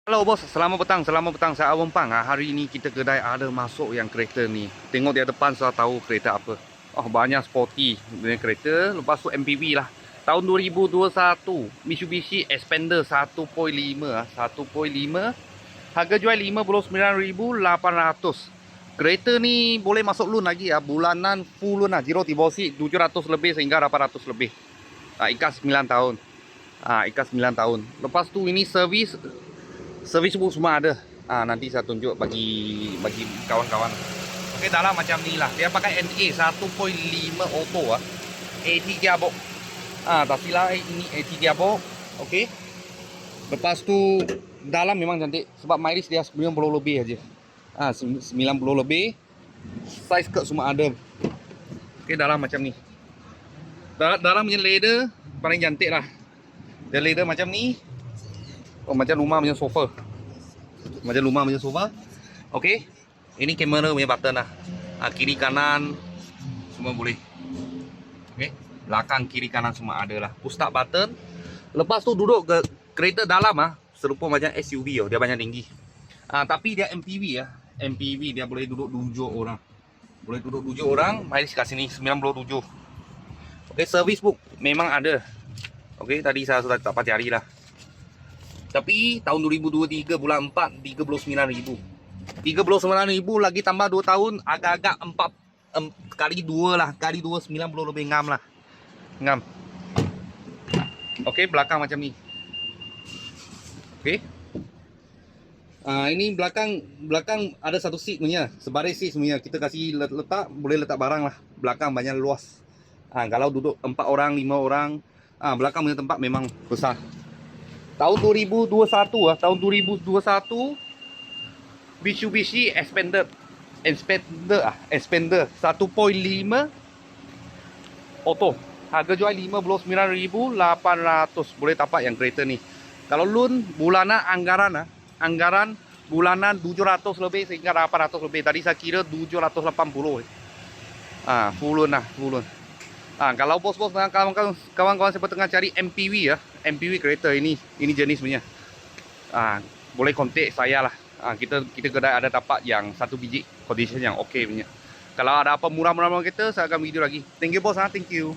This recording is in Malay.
Halo bos, selamat petang, saya Awang Pang. Hari ini kita kedai ada masuk yang kereta ni. Tengok dia depan saya tahu kereta apa. Oh, banyak sporty dengan kereta. Lepas tu MPV lah. Tahun 2021, Mitsubishi Xpander 1.5 1.5. Harga jual 59,800. Kereta ni boleh masuk loan lagi ya. Bulanan full loan lah. Zero deposit 700 lebih sehingga 800 lebih. Ikat 9 tahun. Ikat 9 tahun. Lepas tu ini servis pun semua ada. Nanti saya tunjuk bagi kawan-kawan. Okey, dalam macam ni lah. Dia pakai NA 1.5 auto AT gearbox. Tak silap ini AT gearbox. Okey. Lepas tu dalam memang cantik sebab mileage dia 90 lebih aja. 90 lebih. Size skirt semua ada. Okey, dalam macam ni. Dalam punya leather paling cantik lah. Dia leather macam ni. Oh, macam rumah punya sofa. Okey. Ini kamera punya button lah. Kiri kanan semua boleh. Okey. Belakang kiri kanan semua ada lah. Push start button. Lepas tu duduk ke kereta dalam serupa macam SUV dia banyak tinggi. Tapi dia MPV MPV dia boleh duduk 7 orang. Mileage kat sini 97. Okey, service book memang ada. Okey, tadi saya sudah dapat cari lah. Tapi tahun 2023 bulan 4 39,000. 39,000 lagi tambah 2 tahun agak-agak 4 kali 2 lah. Kali 2 90 lebih ngam lah. Ngam. Okey, belakang macam ni. Okey. Ini belakang ada satu seat punya, sebaris seat semuanya. Kita kasih letak, boleh letak barang lah. Belakang banyak luas. Kalau duduk 4 orang, 5 orang, belakang punya tempat memang besar. Tahun 2021 Mitsubishi Xpander 1.5 auto. Harga jual 59,800. Boleh tapak yang kereta ni. Kalau loan bulanan anggaran bulanan 700 lebih sehingga 800 lebih. Tadi saya kira 780. Full loan. Kalau bos-bos dan kawan-kawan siapa tengah cari MPV MPV kereta ini jenis punya. Boleh kontak saya lah. Kita kedai ada tapak yang satu biji condition yang okey punya. Kalau ada apa murah-murah kita saya akan video lagi. Thank you bos, thank you.